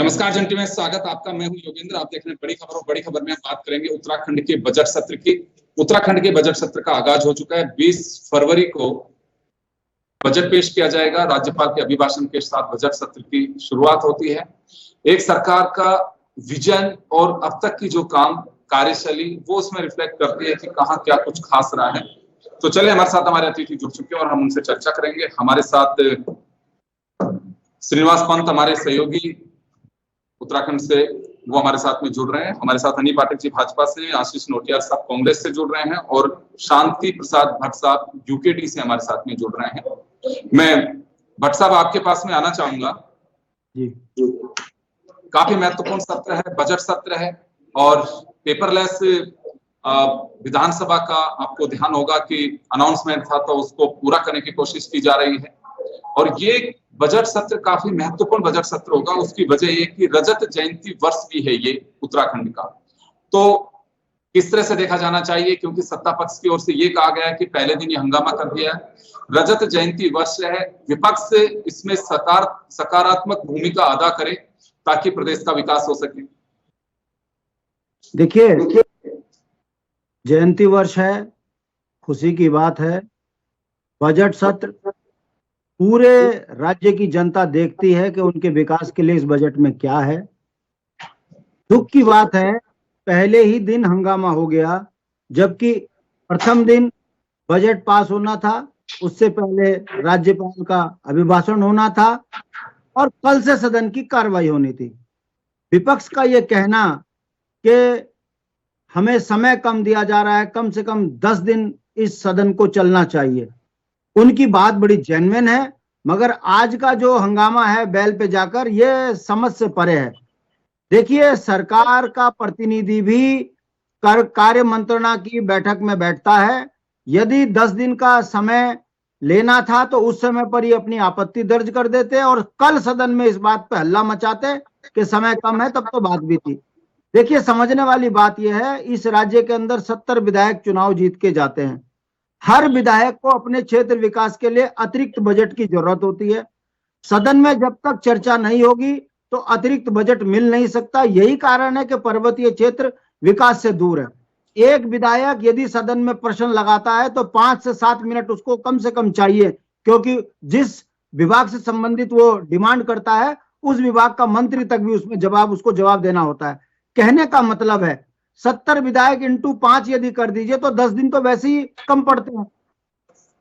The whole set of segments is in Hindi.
नमस्कार जेंटलमैन, स्वागत आपका। मैं हूं योगेंद्र। आप देख रहे हैं बड़ी खबर। और बड़ी खबर में हम बात करेंगे उत्तराखंड के बजट सत्र की। उत्तराखंड के बजट सत्र का आगाज हो चुका है। 20 फरवरी को बजट पेश किया जाएगा। राज्यपाल के अभिभाषण के साथ बजट सत्र की शुरुआत होती है। एक सरकार का विजन और अब तक की जो काम कार्यशैली वो उसमें रिफ्लेक्ट करती है कि कहाँ क्या कुछ खास रहा है। तो चले, हमारे साथ हमारे अतिथि जुड़ चुके हैं और हम उनसे चर्चा करेंगे। हमारे साथ श्रीनिवास पंत, हमारे सहयोगी उत्तराखंड से, वो हमारे साथ में जुड़ रहे हैं। हमारे साथ हनी पाठक जी भाजपा से, आशीष नोटियाल साहब कांग्रेस से जुड़ रहे हैं और शांति प्रसाद भट्ट साहब यूकेडी से हमारे साथ में जुड़ रहे हैं। मैं भट्ट साहब आपके पास में आना चाहूंगा जी। काफी महत्वपूर्ण सत्र है, बजट सत्र है और पेपरलेस विधानसभा का आपको ध्यान होगा कि अनाउंसमेंट था तो उसको पूरा करने की कोशिश की जा रही है। और ये बजट सत्र काफी महत्वपूर्ण बजट सत्र होगा। उसकी वजह ये कि रजत जयंती वर्ष भी है ये उत्तराखंड का। तो किस तरह से देखा जाना चाहिए, क्योंकि सत्ता पक्ष की ओर से ये कहा गया है कि पहले दिन ये हंगामा कर दिया है। रजत जयंती वर्ष है, विपक्ष इसमें सकारात्मक भूमिका अदा करे ताकि प्रदेश का विकास हो सके। देखिए, जयंती वर्ष है, खुशी की बात है। बजट सत्र पूरे राज्य की जनता देखती है कि उनके विकास के लिए इस बजट में क्या है। दुख की बात है, पहले ही दिन हंगामा हो गया, जबकि प्रथम दिन बजट पास होना था, उससे पहले राज्यपाल का अभिभाषण होना था और कल से सदन की कार्रवाई होनी थी। विपक्ष का ये कहना कि हमें समय कम दिया जा रहा है, कम से कम 10 दिन इस सदन को चलना चाहिए, उनकी बात बड़ी जेन्युइन है, मगर आज का जो हंगामा है बैल पे जाकर, ये समझ से परे है। देखिए, सरकार का प्रतिनिधि भी कार्य मंत्रणा की बैठक में बैठता है। यदि 10 दिन का समय लेना था तो उस समय पर ही अपनी आपत्ति दर्ज कर देते और कल सदन में इस बात पे हल्ला मचाते कि समय कम है, तब तो बात भी थी। देखिए, समझने वाली बात यह है, इस राज्य के अंदर 70 विधायक चुनाव जीत के जाते हैं। हर विधायक को अपने क्षेत्र विकास के लिए अतिरिक्त बजट की जरूरत होती है। सदन में जब तक चर्चा नहीं होगी तो अतिरिक्त बजट मिल नहीं सकता। यही कारण है कि पर्वतीय क्षेत्र विकास से दूर है। एक विधायक यदि सदन में प्रश्न लगाता है तो 5 से 7 मिनट उसको कम से कम चाहिए, क्योंकि जिस विभाग से संबंधित वो डिमांड करता है उस विभाग का मंत्री तक भी उसमें उसको जवाब देना होता है। कहने का मतलब है 70 विधायक इंटू 5 यदि कर दीजिए तो 10 दिन तो वैसे ही कम पड़ते हैं।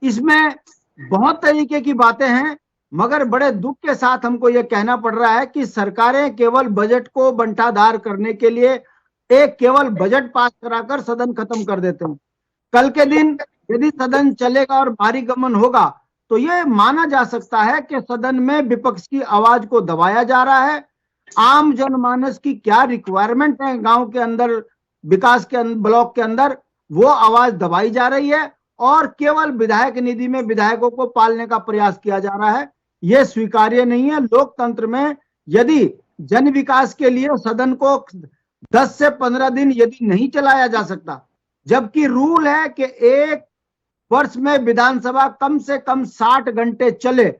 इसमें बहुत तरीके की बातें हैं, मगर बड़े दुख के साथ हमको यह कहना पड़ रहा है कि सरकारें केवल बजट को बंटाधार करने के लिए एक केवल बजट पास कराकर सदन खत्म कर देते हैं। कल के दिन यदि सदन चलेगा और भारी गमन होगा तो यह माना जा सकता है कि सदन में विपक्ष की आवाज को दबाया जा रहा है। आम जनमानस की क्या रिक्वायरमेंट है गांव के अंदर, विकास के ब्लॉक के अंदर, वो आवाज दबाई जा रही है और केवल विधायक निधि में विधायकों को पालने का प्रयास किया जा रहा है। यह स्वीकार्य नहीं है। लोकतंत्र में यदि जन विकास के लिए सदन को 10 से 15 दिन यदि नहीं चलाया जा सकता, जबकि रूल है कि एक वर्ष में विधानसभा कम से कम 60 घंटे चले,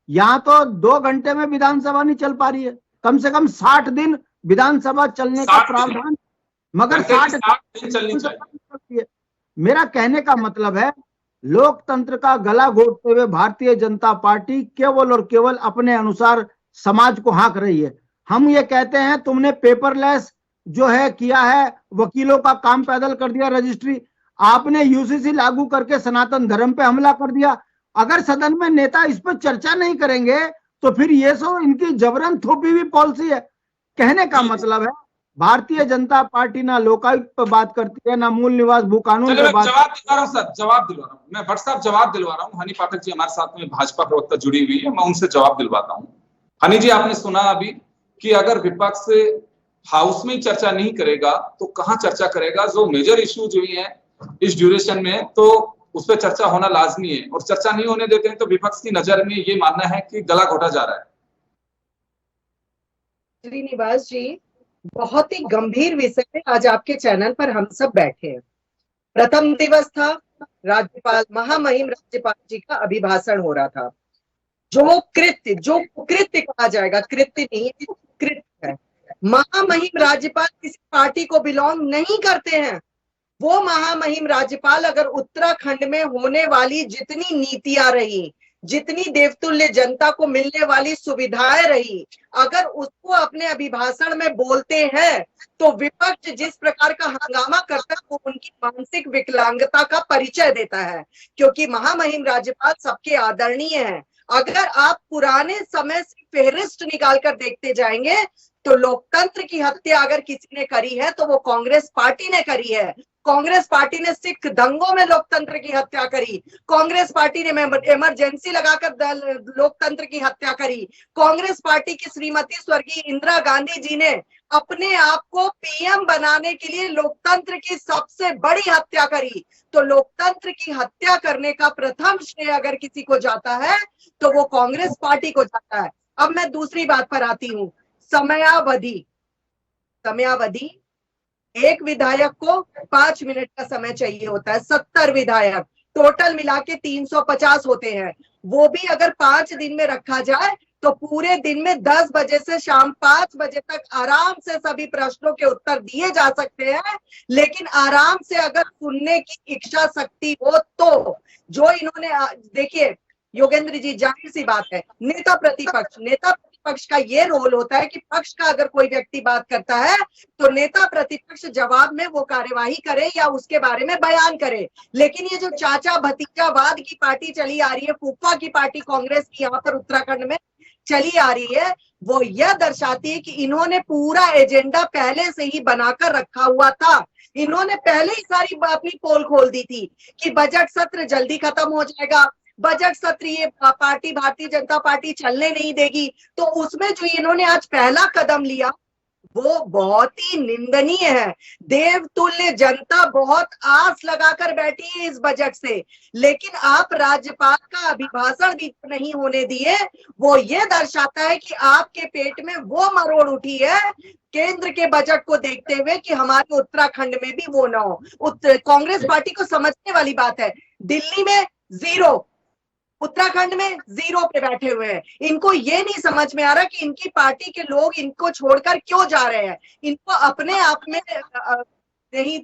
यहां तो 2 घंटे में विधानसभा नहीं चल पा रही है। कम से कम 60 दिन विधानसभा चलने का प्रावधान, मगर 60 दिन चलनी चाहिए। मेरा कहने का मतलब है, लोकतंत्र का गला घोटते हुए भारतीय जनता पार्टी केवल और केवल अपने अनुसार समाज को हाँक रही है। हम ये कहते हैं तुमने पेपरलेस जो है किया है, वकीलों का काम पैदल कर दिया, रजिस्ट्री, आपने यूसीसी लागू करके सनातन धर्म पे हमला कर दिया। अगर सदन में नेता इस पर चर्चा नहीं करेंगे तो फिर ये सब इनकी जबरन थोपी हुई पॉलिसी है। कहने का मतलब है, भारतीय जनता पार्टी ना लोकायुक्त पर बात करती है, ना मूल निवास भू कानून पर बात। जवाब दिलवा रहा हूं सर, जवाब दिलवा रहा हूं मैं। भट्ट साहब जवाब दिलवा रहा हूं। हनी पाठक जी हमारे साथ में भाजपा प्रवक्ता जुड़ी हुई है, मैं उनसे जवाब दिलवाता हूं। हनी जी, आपने सुना अभी कि अगर विपक्ष हाउस में चर्चा नहीं करेगा तो कहां चर्चा करेगा। जो मेजर इश्यूज हुई हैं इस ड्यूरेशन में, तो उस पर चर्चा होना लाजमी है, और चर्चा नहीं होने देते हैं तो विपक्ष की नजर में ये मानना है कि गला घोटा जा रहा है। श्रीनिवास जी, बहुत ही गंभीर विषय में आज आपके चैनल पर हम सब बैठे हैं। प्रथम दिवस था, राज्यपाल, महामहिम राज्यपाल जी का अभिभाषण हो रहा था। जो कुकृत्य कहा जाएगा, कृत्य नहीं, कृत्य है, महामहिम राज्यपाल किसी पार्टी को बिलोंग नहीं करते हैं। वो महामहिम राज्यपाल अगर उत्तराखंड में होने वाली जितनी नीतियां रही, जितनी देवतुल्य जनता को मिलने वाली सुविधाएं रही, अगर उसको अपने अभिभाषण में बोलते हैं तो विपक्ष जिस प्रकार का हंगामा करता है वो उनकी मानसिक विकलांगता का परिचय देता है, क्योंकि महामहिम राज्यपाल सबके आदरणीय हैं। अगर आप पुराने समय से फेहरिस्ट निकाल कर देखते जाएंगे तो लोकतंत्र की हत्या अगर किसी ने करी है तो वो कांग्रेस पार्टी ने करी है। कांग्रेस पार्टी ने सिख दंगों में लोकतंत्र की हत्या करी, कांग्रेस पार्टी ने इमरजेंसी लगाकर लोकतंत्र की हत्या करी, कांग्रेस पार्टी की श्रीमती स्वर्गीय इंदिरा गांधी जी ने अपने आप को पीएम बनाने के लिए लोकतंत्र की सबसे बड़ी हत्या करी। तो लोकतंत्र की हत्या करने का प्रथम श्रेय अगर किसी को जाता है तो वो कांग्रेस पार्टी को जाता है। अब मैं दूसरी बात पर आती हूँ, समयावधि। एक विधायक को 5 मिनट का समय चाहिए होता है, 70 विधायक टोटल मिला के 350 होते हैं। वो भी अगर 5 दिन में रखा जाए तो पूरे दिन में 10 बजे से शाम 5 बजे तक आराम से सभी प्रश्नों के उत्तर दिए जा सकते हैं। लेकिन आराम से अगर सुनने की इच्छा शक्ति हो तो जो इन्होंने, देखिए योगेंद्र जी, जाहिर सी बात है, नेता प्रतिपक्ष का ये रोल होता है कि पक्ष का अगर कोई व्यक्ति बात करता है तो नेता प्रतिपक्ष जवाब में वो कार्यवाही करे या उसके बारे में बयान करे। लेकिन ये जो चाचा भतीजावाद की पार्टी चली आ रही है, फूफा की पार्टी कांग्रेस की यहाँ पर उत्तराखंड में चली आ रही है, वो यह दर्शाती है कि इन्होंने पूरा एजेंडा पहले से ही बनाकर रखा हुआ था। इन्होंने पहले ही सारी अपनी पोल खोल दी थी कि बजट सत्र जल्दी खत्म हो जाएगा, बजट सत्र ये पार्टी भारतीय जनता पार्टी चलने नहीं देगी। तो उसमें जो इन्होंने आज पहला कदम लिया वो बहुत ही निंदनीय है। देवतुल्य जनता बहुत आस लगाकर बैठी है इस बजट से, लेकिन आप राज्यपाल का अभिभाषण भी नहीं होने दिए। वो ये दर्शाता है कि आपके पेट में वो मरोड़ उठी है केंद्र के बजट को देखते हुए कि हमारे उत्तराखंड में भी वो ना हो। कांग्रेस पार्टी को समझने वाली बात है, दिल्ली में 0, उत्तराखंड में 0 पे बैठे हुए हैं। इनको ये नहीं समझ में आ रहा कि इनकी पार्टी के लोग इनको छोड़कर क्यों जा रहे हैं। इनको अपने आप में नहीं,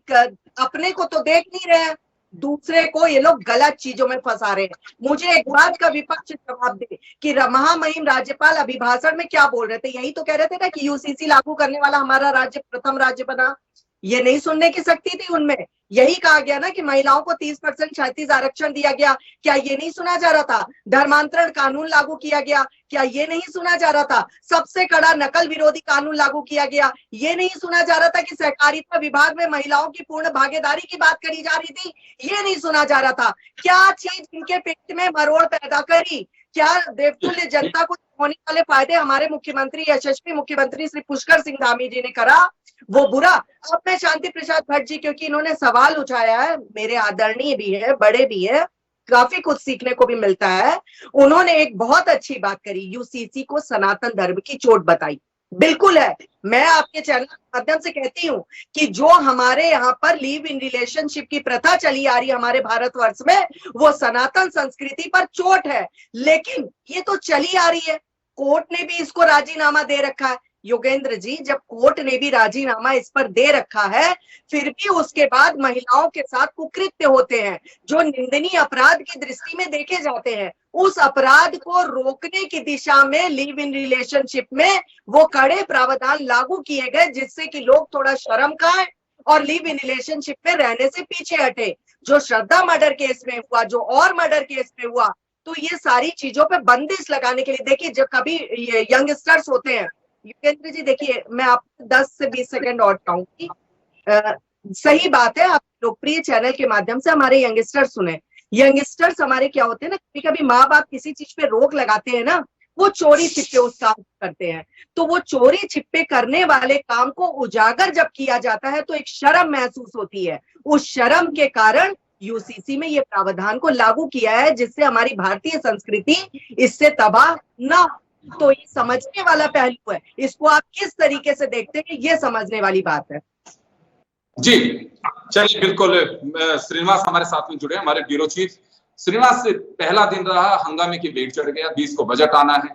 अपने को तो देख नहीं रहे हैं, दूसरे को ये लोग गलत चीजों में फंसा रहे हैं। मुझे एक बात का विपक्ष जवाब दे कि महामहिम राज्यपाल अभिभाषण में क्या बोल रहे थे? यही तो कह रहे थे ना कि यूसीसी लागू करने वाला हमारा राज्य प्रथम राज्य बना। ये नहीं सुनने की शक्ति थी उनमें। यही कहा गया ना कि महिलाओं को 30% क्षैतिज आरक्षण दिया गया, क्या ये नहीं सुना जा रहा था? धर्मांतरण कानून लागू किया गया, क्या ये नहीं सुना जा रहा था? सबसे कड़ा नकल विरोधी कानून लागू किया गया, ये नहीं सुना जा रहा था कि सहकारिता विभाग में महिलाओं की पूर्ण भागीदारी की बात करी जा रही थी, ये नहीं सुना जा रहा था? क्या चीज इनके पेट में मरोड़ पैदा करी? क्या देवतुल्य जनता को होने वाले फायदे हमारे मुख्यमंत्री, यशस्वी मुख्यमंत्री श्री पुष्कर सिंह धामी जी ने करा, वो बुरा? अब मैं शांति प्रसाद भट्ट जी, क्योंकि इन्होंने सवाल उठाया है, मेरे आदरणीय भी है, बड़े भी है, काफी कुछ सीखने को भी मिलता है। उन्होंने एक बहुत अच्छी बात करी, यूसीसी को सनातन धर्म की चोट बताई। बिल्कुल है, मैं आपके चैनल के माध्यम से कहती हूँ कि जो हमारे यहाँ पर लिव इन रिलेशनशिप की प्रथा चली आ रही है हमारे भारतवर्ष में, वो सनातन संस्कृति पर चोट है। लेकिन ये तो चली आ रही है, कोर्ट ने भी इसको राजीनामा दे रखा है। योगेंद्र जी, जब कोर्ट ने भी राजीनामा इस पर दे रखा है, फिर भी उसके बाद महिलाओं के साथ कुकृत्य होते हैं जो निंदनीय अपराध की दृष्टि में देखे जाते हैं। उस अपराध को रोकने की दिशा में लिव इन रिलेशनशिप में वो कड़े प्रावधान लागू किए गए, जिससे कि लोग थोड़ा शर्म खाएं और लिव इन रिलेशनशिप में रहने से पीछे हटे। जो श्रद्धा मर्डर केस में हुआ, जो और मर्डर केस में हुआ, तो ये सारी चीजों पे बंदिश लगाने के लिए, देखिए जब कभी यंगस्टर्स होते हैं, योगेंद्र जी देखिए, मैं आपको 10 से 20 सेकंड और कहूंगी। सही बात है, आप लोकप्रिय चैनल के माध्यम से हमारे यंगस्टर्स सुने। यंगस्टर्स हमारे क्या होते हैं ना, कभी कभी माँ बाप किसी चीज पे रोक लगाते हैं ना, वो चोरी छिपे उस काम करते हैं। तो वो चोरी छिपे करने वाले काम को उजागर जब किया जाता है तो एक शर्म महसूस होती है। उस शर्म के कारण यूसीसी में ये प्रावधान को लागू किया है, जिससे हमारी भारतीय संस्कृति इससे तबाह ना। तो ये समझने वाला पहलू है, इसको आप किस तरीके से देखते हैं, ये समझने वाली बात है। जी चलिए, बिल्कुल श्रीनिवास हमारे साथ में जुड़े, हमारे ब्यूरो चीफ। श्रीनिवास, पहला दिन रहा, हंगामे की बेट चढ़ गया, 20 को बजट आना है,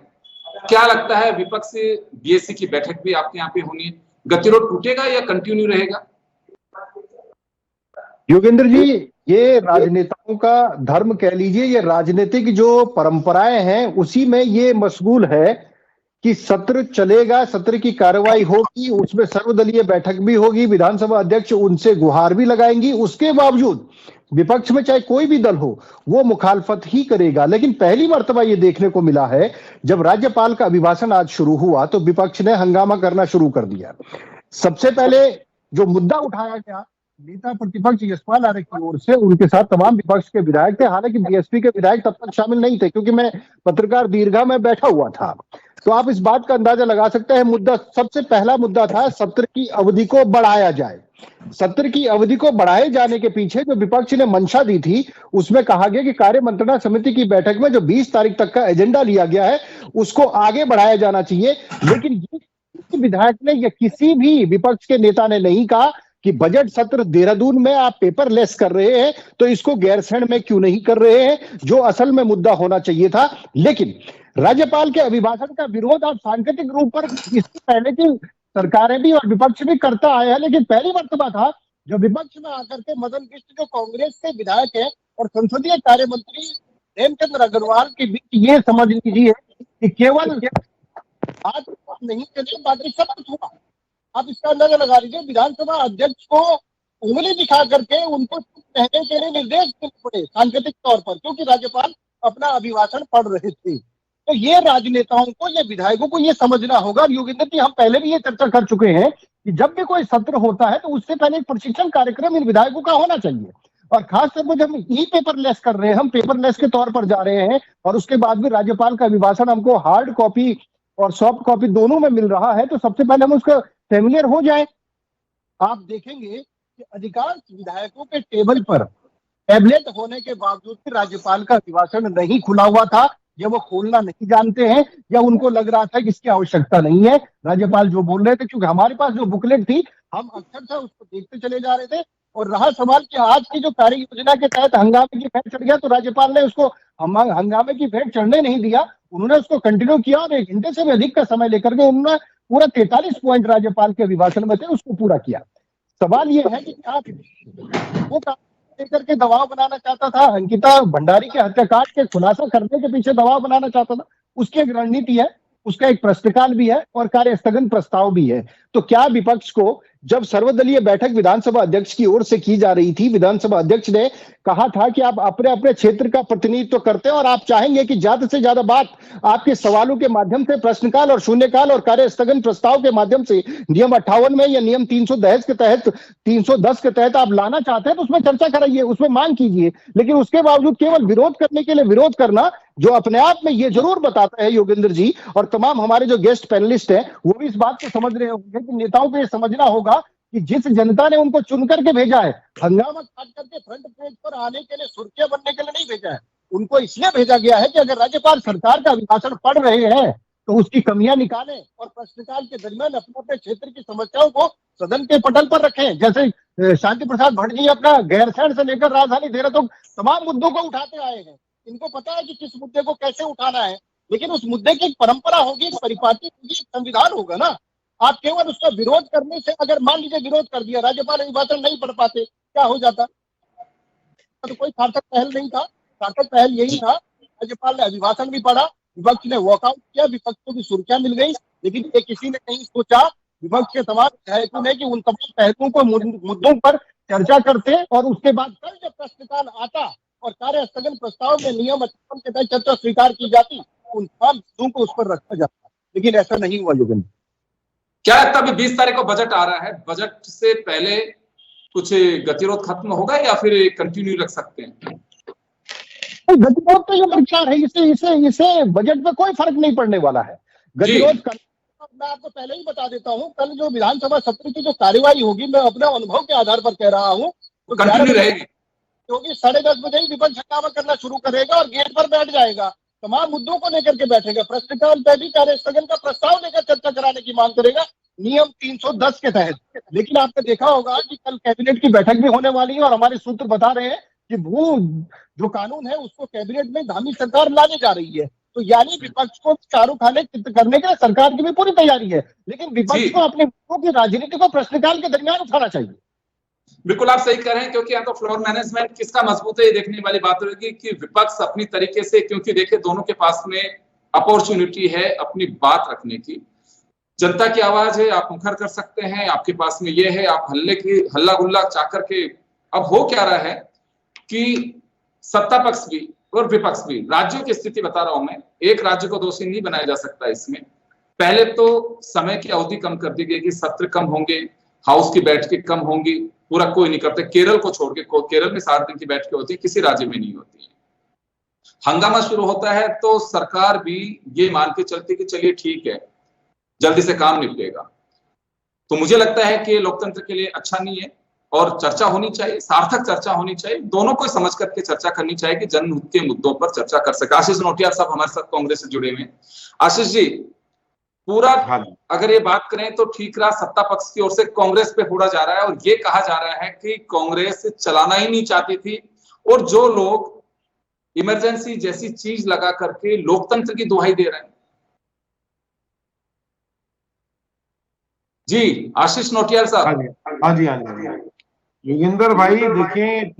क्या लगता है विपक्ष बीएससी की बैठक भी आपके यहाँ पे होनी है, गतिरोध टूटेगा या कंटिन्यू रहेगा? योगेंद्र जी, ये राजनेताओं का धर्म कह लीजिए, ये राजनीतिक जो परंपराएं हैं उसी में ये मशगूल है कि सत्र चलेगा, सत्र की कार्रवाई होगी, उसमें सर्वदलीय बैठक भी होगी, विधानसभा अध्यक्ष उनसे गुहार भी लगाएंगी, उसके बावजूद विपक्ष में चाहे कोई भी दल हो वो मुखालफत ही करेगा। लेकिन पहली मर्तबा ये देखने को मिला है, जब राज्यपाल का अभिभाषण आज शुरू हुआ तो विपक्ष ने हंगामा करना शुरू कर दिया। सबसे पहले जो मुद्दा उठाया गया नेता प्रतिपक्ष यशपाल आर्य की ओर से, उनके साथ तमाम विपक्ष के विधायक थे, हालांकि बीएसपी के विधायक तब तक शामिल नहीं थे क्योंकि मैं पत्रकार दीर्घा में बैठा हुआ था, तो आप इस बात का अंदाजा लगा सकते हैं। मुद्दा, सबसे पहला मुद्दा था सत्र की अवधि को बढ़ाया जाए। सत्र की अवधि को बढ़ाए जाने के पीछे जो विपक्ष ने मंशा दी थी, उसमें कहा गया कि कार्य मंत्रणा समिति की बैठक में जो 20 तारीख तक का एजेंडा लिया गया है उसको आगे बढ़ाया जाना चाहिए। लेकिन विधायक ने या किसी भी विपक्ष के नेता ने नहीं कहा कि बजट सत्र देहरादून में आप पेपरलेस कर रहे हैं तो इसको गैरसैंण में क्यों नहीं कर रहे हैं, जो असल में मुद्दा होना चाहिए था। लेकिन राज्यपाल के अभिभाषण का विरोध आप सांकेतिक रूप पर इससे पहले की सरकारें भी और विपक्ष भी करता आया है, लेकिन पहली मर्तबा था जो विपक्ष में आकर के मदन बिष्ट जो कांग्रेस के विधायक है और संसदीय कार्य मंत्री हेमचंद्र अग्रवाल के बीच ये समझ लीजिए कि केवल आज नहीं चले बाकी सब कुछ हुआ। आप इसका अंदाजा लगा लीजिए, विधानसभा अध्यक्ष को उंगली दिखा करके उनको कहने के लिए निर्देश देने पड़े सांकेतिक तौर पर, क्योंकि राज्यपाल अपना अभिभाषण पढ़ रहे थे। तो ये राजनेताओं को, ये विधायकों को ये समझना होगा। योगेंद्र जी, हम पहले भी ये चर्चा कर चुके हैं कि जब भी कोई सत्र होता है तो उससे पहले एक प्रशिक्षण कार्यक्रम इन विधायकों का होना चाहिए, और खासतौर पर जब ई पेपरलेस कर रहे हैं, हम पेपरलेस के तौर पर जा रहे हैं और उसके बाद भी राज्यपाल का अभिभाषण हमको हार्ड कॉपी और सॉफ्ट कॉपी दोनों में मिल रहा है, तो सबसे पहले हम उसका फेमिलियर हो जाए। आप देखेंगे कि अधिकांश विधायकों के टेबल पर टैबलेट होने के बावजूद भी राज्यपाल का अभिभाषण नहीं खुला हुआ था, या वो खोलना नहीं जानते हैं, या उनको लग रहा था कि इसकी आवश्यकता नहीं है। राज्यपाल जो बोल रहे थे, क्योंकि हमारे पास जो बुकलेट थी हम अक्सर था उसको देखते चले जा रहे थे। और रहा सवाल कि आज की जो कार्य योजना के तहत हंगामे की भेंट चढ़ गया, तो राज्यपाल ने उसको हंगामे की भेंट चढ़ने नहीं दिया, उन्होंने उसको कंटिन्यू किया और 1 घंटे से भी अधिक का समय लेकर के उन्होंने पूरा 43 पॉइंट राज्यपाल के अभिभाषण में थे उसको पूरा किया। सवाल ये है कि क्या वो लेकर के दबाव बनाना चाहता था, अंकिता भंडारी के हत्याकांड के खुलासा करने के पीछे दबाव बनाना चाहता था, उसकी एक रणनीति है, उसका एक प्रश्नकाल भी है और कार्य स्थगन प्रस्ताव भी है। तो क्या विपक्ष को जब सर्वदलीय बैठक विधानसभा अध्यक्ष की ओर से की जा रही थी, विधानसभा अध्यक्ष ने कहा था कि आप अपने अपने क्षेत्र का प्रतिनिधित्व करते हैं और आप चाहेंगे कि ज्यादा से ज्यादा बात आपके सवालों के माध्यम से, प्रश्नकाल और शून्यकाल और कार्य स्थगन प्रस्ताव के माध्यम से नियम 58 में या नियम 310 के तहत आप लाना चाहते हैं तो उसमें चर्चा कराइए, उसमें मांग कीजिए। लेकिन उसके बावजूद केवल विरोध करने के लिए विरोध करना, जो अपने आप में ये जरूर बताता है योगेंद्र जी और तमाम हमारे जो गेस्ट पैनलिस्ट हैं वो भी इस बात को समझ रहे होंगे कि नेताओं को ये समझना होगा कि जिस जनता ने उनको चुन करके भेजा है, हंगामा काट करके फ्रंट पेज पर आने के लिए, सुर्खियां बनने के लिए नहीं भेजा है, उनको इसलिए भेजा गया है कि अगर राज्यपाल सरकार का अभिभाषण पढ़ रहे हैं तो उसकी कमियां निकालें और प्रश्नकाल के दरमियान अपने अपने क्षेत्र की समस्याओं को सदन के पटल पर रखें। जैसे शांति प्रसाद भट्ट जी अपना गैरसैंण से लेकर राजधानी देहरादून तमाम मुद्दों को उठाते आए हैं, इनको पता है कि किस मुद्दे को कैसे उठाना है, लेकिन उस मुद्दे की एक परंपरा होगी, एक परिपाटी होगी, एक संविधान होगा ना। आप केवल उसका विरोध करने से, अगर मान लीजिए विरोध कर दिया, राज्यपाल अभिभाषण नहीं पढ़ पाते, क्या हो जाता? तो कोई सार्थक पहल नहीं था। सार्थक पहल यही था, राज्यपाल ने अभिभाषण भी पढ़ा, विपक्ष ने वॉकआउट किया, विपक्ष को भी सुर्खियां मिल गई, लेकिन ये किसी ने नहीं सोचा विपक्ष के तमाम विधायकों ने कि उन तमाम पहलुओं को, मुद्दों पर चर्चा करते और उसके बाद कल जब प्रश्नकाल आता और कार्य स्थगन प्रस्ताव में नियम 58 के तहत चर्चा स्वीकार की जाती, उन तमाम मुद्दों को उस पर रखा जाता, लेकिन ऐसा नहीं हुआ। योगेंद्र, क्या लगता है अभी 20 तारीख को बजट आ रहा है, बजट से पहले कुछ गतिरोध खत्म होगा या फिर कंटिन्यू रख सकते हैं? गतिरोध तो ये विचार है, इसे बजट में कोई फर्क नहीं पड़ने वाला है। गतिरोध मैं आपको पहले ही बता देता हूँ, कल जो विधानसभा सत्र की जो कार्यवाही होगी, मैं अपने अनुभव के आधार पर कह रहा हूँ, तो कंटिन्यू रहेगी, क्योंकि 10:30 बजे ही विपक्ष हंगामा करना शुरू करेगा और गेट पर बैठ जाएगा, तमाम मुद्दों को लेकर के बैठेगा, प्रश्नकाल पे भी कार्य स्थगन का प्रस्ताव लेकर चर्चा कराने की मांग करेगा नियम 310 के तहत। लेकिन आपने देखा होगा कि कल कैबिनेट की बैठक भी होने वाली है और हमारे सूत्र बता रहे हैं कि वो जो कानून है उसको कैबिनेट में धामी सरकार लाने जा रही है, तो यानी विपक्ष को चारों खाने करने के लिए सरकार की भी पूरी तैयारी है, लेकिन विपक्ष को अपने मुद्दों की राजनीति को प्रश्नकाल के दरमियान उठाना चाहिए। बिल्कुल आप सही कह रहे हैं, क्योंकि यहाँ तो फ्लोर मैनेजमेंट किसका मजबूत है ये देखने वाली बात होगी कि विपक्ष अपनी तरीके से, क्योंकि देखिए दोनों के पास में अपॉर्चुनिटी है अपनी बात रखने की। जनता की आवाज है, आप मुखर कर सकते हैं, आपके पास में ये है, आप हल्ला गुल्ला चाह करके। अब हो क्या रहा है कि सत्ता पक्ष भी और विपक्ष भी, राज्यों की स्थिति बता रहा हूं मैं, एक राज्य को दोषी नहीं बनाया जा सकता इसमें। पहले तो समय की अवधि कम कर दी गई कि सत्र कम होंगे, हाउस की बैठकें कम होंगी, पूरा कोई नहीं करते, केरल को छोड़ के। केरल में 60 दिन की बैठकें होती है, किसी राज्य में नहीं होती है। हंगामा शुरू होता है तो सरकार भी ये मान के चलती कि चलिए ठीक है, जल्दी से काम निपटेगा। तो मुझे लगता है कि लोकतंत्र के लिए अच्छा नहीं है, और चर्चा होनी चाहिए, सार्थक चर्चा होनी चाहिए, दोनों को समझ करके चर्चा करनी चाहिए कि जनहित के मुद्दों पर चर्चा कर सके। आशीष नोटियाल साहब हमारे साथ कांग्रेस से जुड़े हुए हैं। आशीष जी, पूरा अगर ये बात करें तो ठीक रहा, सत्ता पक्ष की ओर से कांग्रेस पे फोड़ा जा रहा है और ये कहा जा रहा है कि कांग्रेस चलाना ही नहीं चाहती थी, और जो लोग इमरजेंसी जैसी चीज लगा करके लोकतंत्र की दुहाई दे रहे हैं। जी आशीष नोटियाल साहब। हाँ जी योगेंद्र भाई, देखें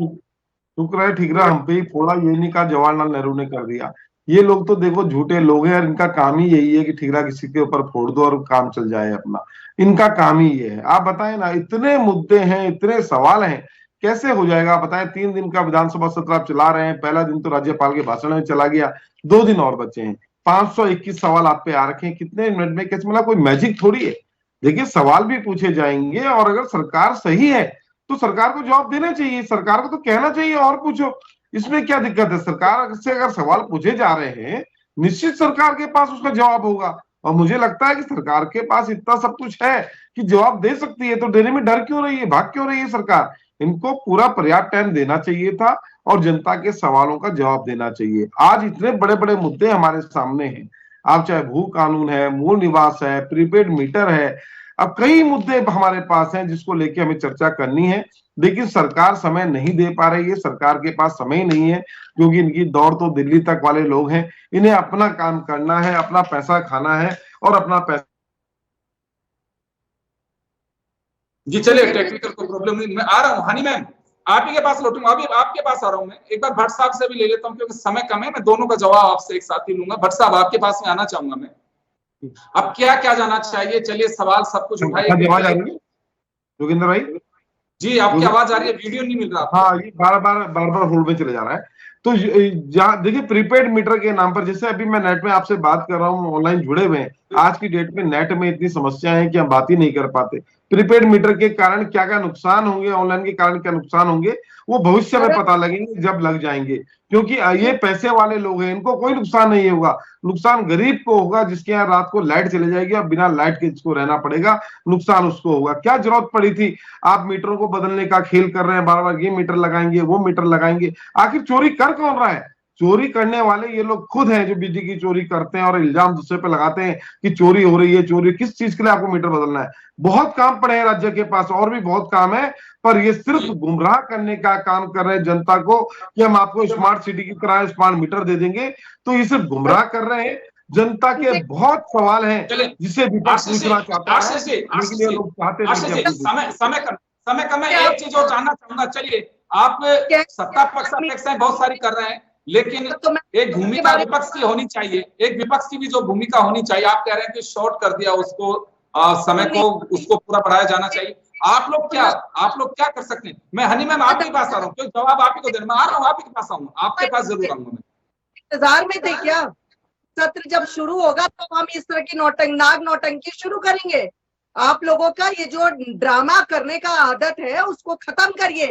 शुक्र है ठीक रहा हम पे ही फोड़ा, ये नहीं कहा जवाहरलाल नेहरू ने कर दिया। ये लोग तो देखो झूठे लोग हैं और इनका काम ही यही है कि ठीकरा किसी के ऊपर फोड़ दो और काम चल जाए अपना। इनका काम ही ये है। आप बताएं ना, इतने मुद्दे हैं, इतने सवाल हैं, कैसे हो जाएगा आप बताएं। 3 दिन का विधानसभा सत्र आप चला रहे हैं, पहला दिन तो राज्यपाल के भाषण में चला गया, 2 दिन और बचे हैं, 521 सवाल आप पे आ रखे हैं। कितने मिनट में कैसे, मतलब कोई मैजिक थोड़ी है। देखिए सवाल भी पूछे जाएंगे और अगर सरकार सही है तो सरकार को जवाब देना चाहिए, सरकार को तो कहना चाहिए और पूछो, इसमें क्या दिक्कत है। सरकार से अगर सवाल पूछे जा रहे हैं, निश्चित सरकार के पास उसका जवाब होगा, और मुझे लगता है कि सरकार के पास इतना सब कुछ है कि जवाब दे सकती है। तो देने में डर क्यों रही है, भाग क्यों रही है सरकार। इनको पूरा पर्याप्त टाइम देना चाहिए था और जनता के सवालों का जवाब देना चाहिए। आज इतने बड़े बड़े मुद्दे हमारे सामने हैं, आप चाहे भू कानून है, मूल निवास है, प्रीपेड मीटर है, अब कई मुद्दे हमारे पास हैं जिसको लेके हमें चर्चा करनी है, लेकिन सरकार समय नहीं दे पा रही है। सरकार के पास समय नहीं है, क्योंकि इनकी दौड़ तो दिल्ली तक वाले लोग हैं। इन्हें अपना काम करना है, अपना पैसा खाना है और अपना पैसा। जी चलिए, टेक्निकल कोई प्रॉब्लम नहीं, मैं आ रहा हूँ। हनी मैम, आप ही के पास लौटूंगा, अभी आपके पास आ रहा हूँ मैं। एक बार भट्ट साहब से भी ले लेता हूँ क्योंकि समय कम है, मैं दोनों का जवाब आपसे एक साथ ही लूंगा। भट्ट साहब, आपके पास में आना चाहूंगा मैं। अब क्या क्या जाना चाहिए, चलिए सवाल सब कुछ उठाइए। आवाज आ रही है योगेंद्र भाई? जी आपकी आवाज आ रही है, वीडियो नहीं मिल रहा। हाँ, ये बार होल्ड में चले जा रहा है। तो देखिए प्रीपेड मीटर के नाम पर, जैसे अभी मैं नेट में आपसे बात कर रहा हूँ, ऑनलाइन जुड़े हुए हैं, आज की डेट में नेट में इतनी समस्या है कि हम बात ही नहीं कर पाते। प्रीपेड मीटर के कारण क्या क्या नुकसान होंगे, ऑनलाइन के कारण क्या नुकसान होंगे, वो भविष्य में पता लगेंगे जब लग जाएंगे, क्योंकि ये पैसे वाले लोग हैं, इनको कोई नुकसान नहीं होगा। नुकसान गरीब को होगा जिसके यहाँ रात को लाइट चले जाएगी और बिना लाइट के जिसको रहना पड़ेगा, नुकसान उसको होगा। क्या जरूरत पड़ी थी, आप मीटरों को बदलने का खेल कर रहे हैं, बार बार ये मीटर लगाएंगे वो मीटर लगाएंगे। आखिर चोरी कर कौन रहा है? चोरी करने वाले ये लोग खुद हैं जो बिजली की चोरी करते हैं और इल्जाम दूसरे पे लगाते हैं कि चोरी हो रही है। चोरी किस चीज के लिए आपको मीटर बदलना है? बहुत काम पड़े हैं राज्य के पास, और भी बहुत काम है, पर ये सिर्फ गुमराह करने का काम कर रहे हैं जनता को कि हम आपको स्मार्ट सिटी की तरह स्मार्ट मीटर दे देंगे। तो ये सिर्फ गुमराह कर रहे हैं। जनता के बहुत सवाल हैं जिसे विपक्ष पूछना चाहता है, लेकिन ये लोग चाहते नहीं। समय कम है, एक चीज और जानना चाहूंगा। चलिए, आप सत्ता पक्ष अपेक्षाएं बहुत सारी कर रहे हैं, लेकिन एक भूमिका विपक्ष की होनी चाहिए, एक विपक्ष की भी जो भूमिका होनी चाहिए। आप कह रहे हैं कि शॉर्ट कर दिया उसको, समय को उसको पूरा बढ़ाया जाना चाहिए। आप लोग क्या कर सकते हैं? मैं हनी मैम आपके पास आ रहा हूँ, क्योंकि जवाब आप ही को देना। मैं आ रहा हूँ, आप ही के पास आऊंगा, आपके पास जरूर आऊंगा। मैं इंतजार में थे क्या? सत्र जब शुरू होगा तो हम इस तरह की नाग नौटंकी शुरू करेंगे। आप लोगों का ये जो ड्रामा करने का आदत है उसको खत्म करिए।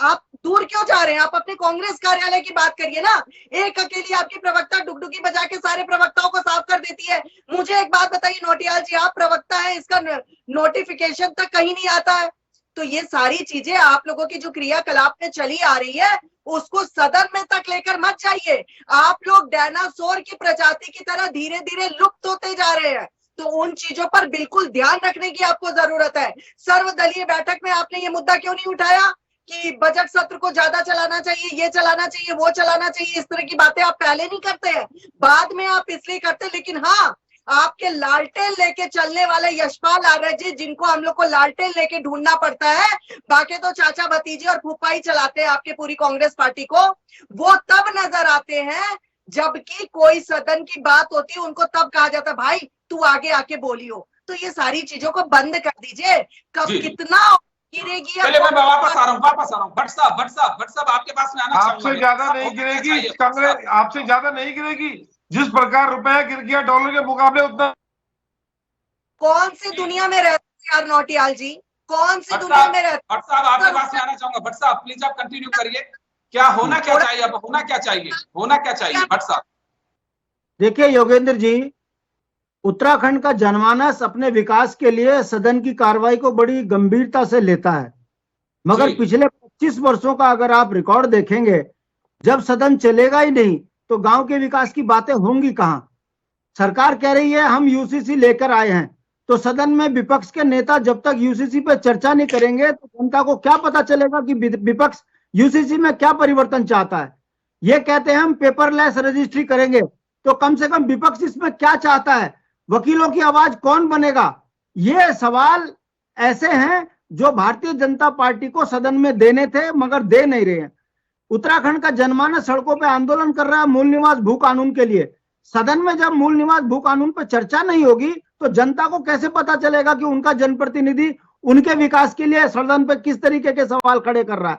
आप दूर क्यों जा रहे हैं? आप अपने कांग्रेस कार्यालय की बात करिए ना। एक अकेली आपकी प्रवक्ता डुगडुगी बजा के सारे प्रवक्ताओं को साफ कर देती है। मुझे एक बात बताइए नोटियाल जी, आप प्रवक्ता हैं, इसका नोटिफिकेशन तक कहीं नहीं आता है। तो ये सारी चीजें आप लोगों की जो क्रियाकलाप में चली आ रही है उसको सदन में तक लेकर मत जाइए। आप लोग डायनासोर की प्रजाति की तरह धीरे धीरे लुप्त होते जा रहे हैं। तो उन चीजों पर बिल्कुल ध्यान रखने की आपको जरूरत है। सर्वदलीय बैठक में आपने ये मुद्दा क्यों नहीं उठाया कि बजट सत्र को ज्यादा चलाना चाहिए, ये चलाना चाहिए, वो चलाना चाहिए, इस तरह की बातें आप पहले नहीं करते हैं, बाद में आप इसलिए करते हैं। लेकिन हाँ, आपके लालटेन लेके चलने वाले यशपाल आर्य जी, जिनको हम लोग को लालटेन लेके ढूंढना पड़ता है, बाकी तो चाचा भतीजे और फूफा ही चलाते हैं आपके पूरी कांग्रेस पार्टी को, वो तब नजर आते हैं जबकि कोई सदन की बात होती है, उनको तब कहा जाता है भाई तू आगे आके बोलियो। तो ये सारी चीजों को बंद कर दीजिए। कब जी। कितना गिरेगी चलिए मैं वापस आ रहा हूँ भट्ट साहब आपके पास में आना आपसे ज्यादा नहीं गिरेगी कांग्रेस, आपसे ज्यादा नहीं गिरेगी। जिस प्रकार रुपया गिर गया डॉलर के मुकाबले, उतना कौन सी दुनिया में रहते हैं यार नौटियाल जी, कौन सी दुनिया में रहते? भट्ट साहब आपके पास में आना चाहूंगा। भट्ट साहब प्लीज आप कंटिन्यू करिए। क्या होना क्या चाहिए, अब होना क्या चाहिए, होना क्या चाहिए भट्ट साहब? देखिए योगेंद्र जी, उत्तराखंड का जनमानस अपने विकास के लिए सदन की कार्रवाई को बड़ी गंभीरता से लेता है, मगर जी। पिछले 25 वर्षों का अगर आप रिकॉर्ड देखेंगे, जब सदन चलेगा ही नहीं तो गांव के विकास की बातें होंगी कहां? सरकार कह रही है हम यूसीसी लेकर आए हैं, तो सदन में विपक्ष के नेता जब तक यूसीसी पर चर्चा नहीं करेंगे तो जनता को क्या पता चलेगा कि विपक्ष यूसीसी में क्या परिवर्तन चाहता है। ये कहते हैं हम पेपरलेस रजिस्ट्री करेंगे, तो कम से कम विपक्ष इसमें क्या चाहता है, वकीलों की आवाज कौन बनेगा? ये सवाल ऐसे हैं जो भारतीय जनता पार्टी को सदन में देने थे मगर दे नहीं रहे हैं। उत्तराखंड का जनमानस सड़कों पे आंदोलन कर रहा है मूल निवास भू कानून के लिए। सदन में जब मूल निवास भू कानून पर चर्चा नहीं होगी तो जनता को कैसे पता चलेगा कि उनका जनप्रतिनिधि उनके विकास के लिए सदन पे किस तरीके के सवाल खड़े कर रहा है?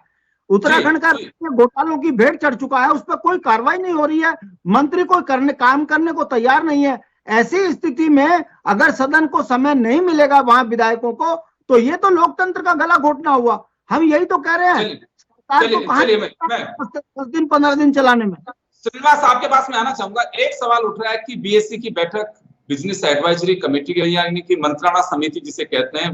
उत्तराखंड का घोटालों की भेंट चढ़ चुका है, उस पर कोई कार्रवाई नहीं हो रही है, मंत्री कोई काम करने को तैयार नहीं है। ऐसी स्थिति में अगर सदन को समय नहीं मिलेगा वहां विधायकों को, तो ये तो लोकतंत्र का गला घोटना हुआ। हम यही तो कह रहे हैं सरकार को कहां 10 दिन 15 दिन चलाने में। श्रीनिवास आपके पास में आना चाहूंगा। एक सवाल उठ रहा है कि बीएससी की बैठक बिजनेस एडवाइजरी कमेटी यानी कि मंत्रणा समिति जिसे कहते हैं,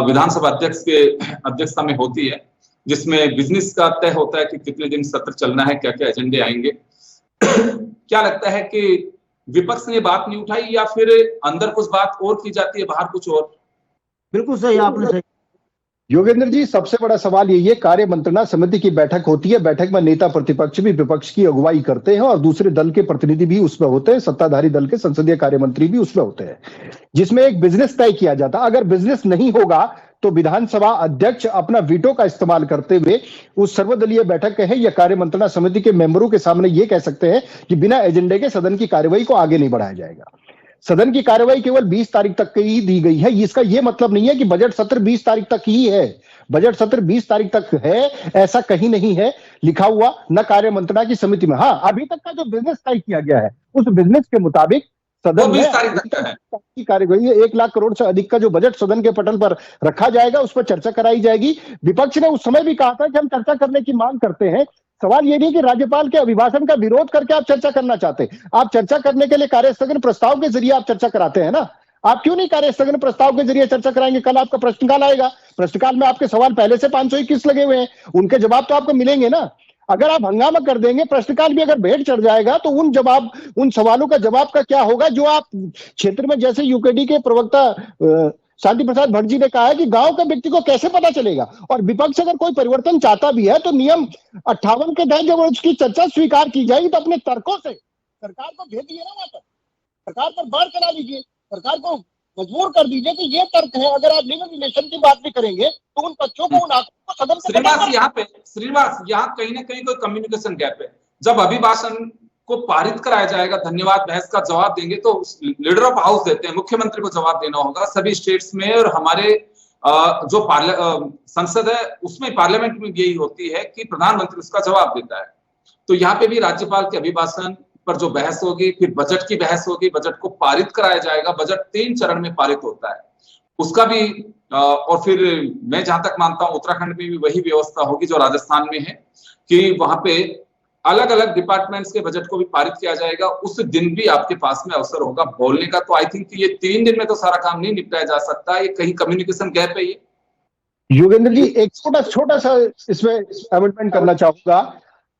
विधानसभा अध्यक्ष के अध्यक्षता में होती है, जिसमें बिजनेस का तय होता है कि कितने दिन सत्र चलना है, क्या क्या एजेंडे आएंगे। क्या लगता है कि विपक्ष ने बात नहीं उठाई या फिर अंदर कुछ बात और की जाती है, बाहर कुछ और? बिल्कुल सही, आपने सही। योगेंद्र जी, सबसे बड़ा सवाल यही है, कार्य मंत्रणा समिति की बैठक होती है, बैठक में नेता प्रतिपक्ष भी विपक्ष की अगुवाई करते हैं और दूसरे दल के प्रतिनिधि भी उसमें होते हैं, सत्ताधारी दल के संसदीय कार्य मंत्री भी उसमें होते हैं, जिसमें एक बिजनेस तय किया जाता है। अगर बिजनेस नहीं होगा तो विधानसभा अध्यक्ष अपना वीटो का इस्तेमाल करते हुए उस सर्वदलीय बैठक है या कार्य मंत्रणा समिति के मेंबरों के सामने ये कह सकते हैं कि बिना एजेंडे के सदन की कार्यवाही को आगे नहीं बढ़ाया जाएगा। सदन की कार्यवाही केवल 20 तारीख तक की ही दी गई है। इसका यह मतलब नहीं है कि बजट सत्र 20 तारीख तक ही है। बजट सत्र 20 तारीख तक है ऐसा कहीं नहीं है लिखा हुआ, न कार्य मंत्रणा की समिति में। हाँ, अभी तक का जो बिजनेस तय किया गया है उस बिजनेस के मुताबिक सदन में 20 तारीख तक है की कार्यवाही 1 लाख करोड़ से अधिक का जो बजट सदन के पटल पर रखा जाएगा, उस पर चर्चा कराई जाएगी। विपक्ष ने उस समय भी कहा था कि हम चर्चा करने की मांग करते हैं। सवाल ये नहीं कि राज्यपाल के अभिभाषण का विरोध करके आप चर्चा करना चाहते, आप चर्चा करने के लिए कार्यस्थगन प्रस्ताव के जरिए आप चर्चा कराते हैं ना। आप क्यों नहीं कार्यस्थगन प्रस्ताव के जरिए चर्चा कराएंगे? कल आपका प्रश्नकाल आएगा, प्रश्नकाल में आपके सवाल पहले से 521 लगे हुए हैं, उनके जवाब तो आपको मिलेंगे ना। अगर आप हंगामा कर देंगे, प्रश्नकाल भी अगर भेंट चढ़ जाएगा तो उन सवालों का जवाब का क्या होगा जो आप क्षेत्र में, जैसे यूकेडी के प्रवक्ता शांति प्रसाद भट्ट जी ने कहा है कि गांव के व्यक्ति को कैसे पता चलेगा। और विपक्ष अगर कोई परिवर्तन चाहता भी है तो नियम 58 के तहत जब उसकी चर्चा स्वीकार की जाएगी तो अपने तर्कों से सरकार को भेजिए ना, वहां पर सरकार पर बाढ़ करा लीजिए, सरकार को मजबूर कर दीजिए कि ये तर्क है। अगर आप लीगल रिलेशन की बात भी करेंगे तो उन पक्षों को, उन आंकड़ों को सदन श्रीनिवास यहाँ कहीं ना कहीं कोई कम्युनिकेशन गैप है। जब अभिभाषण को पारित कराया जाएगा, धन्यवाद बहस का जवाब देंगे तो लीडर ऑफ हाउस देते हैं, मुख्यमंत्री को जवाब देना होगा सभी स्टेट्स में। और हमारे जो संसद है उसमें, पार्लियामेंट में यही होती है कि प्रधानमंत्री उसका जवाब देता है। तो यहाँ पे भी राज्यपाल के अभिभाषण पर जो बहस होगी, फिर बजट की बहस होगी, बजट को पारित कराया जाएगा। बजट 3 चरण में पारित होता है, उसका भी और फिर मैं जहां तक मानता हूं उत्तराखंड में भी वही व्यवस्था होगी जो राजस्थान में है कि वहां पे अलग अलग डिपार्टमेंट्स के बजट को भी पारित किया जाएगा। उस दिन भी आपके पास में अवसर होगा बोलने का। तो आई थिंक ये 3 दिन में तो सारा काम नहीं निपटाया जा सकता, ये कहीं कम्युनिकेशन गैप है। ये योगेंद्र जी, एक छोटा सा इसमें अमेंडमेंट करना चाहूंगा।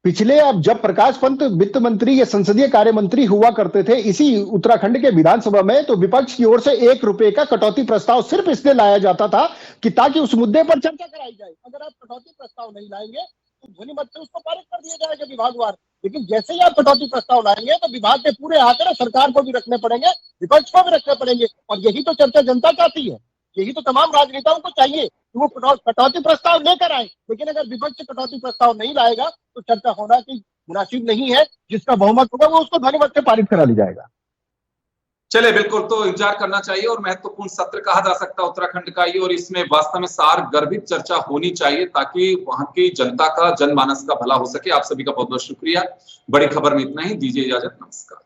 पिछले अब जब प्रकाश पंत वित्त मंत्री या संसदीय कार्य मंत्री हुआ करते थे इसी उत्तराखंड के विधानसभा में, तो विपक्ष की ओर से 1 रुपए का कटौती प्रस्ताव सिर्फ इसलिए लाया जाता था कि ताकि उस मुद्दे पर चर्चा कराई जाए। अगर आप कटौती प्रस्ताव नहीं लाएंगे तो ध्वनि मत से उसको पारित कर दिया जाएगा विभागवार। लेकिन जैसे ही आप कटौती प्रस्ताव लाएंगे तो विभाग के पूरे आंकड़े सरकार को भी रखने पड़ेंगे, विपक्ष को भी रखने पड़ेंगे, और यही तो चर्चा जनता चाहती है, यही तो तमाम राजनेताओं को चाहिए कि वो कटौती प्रस्ताव लेकर आए। लेकिन अगर विपक्ष कटौती प्रस्ताव नहीं लाएगा तो चर्चा होना कि मुनासिब नहीं है, जिसका बहुमत होगा वो उसको ध्वनि मत से पारित करा ली जाएगा। चले बिल्कुल, तो इंतजार करना चाहिए और महत्वपूर्ण सत्र कहा जा सकता है उत्तराखंड का ये, और इसमें वास्तव में सार गर्भित चर्चा होनी चाहिए ताकि वहां की जनता का, जनमानस का भला हो सके। आप सभी का बहुत बहुत शुक्रिया। बड़ी खबर में इतना ही, दीजिए इजाजत, नमस्कार।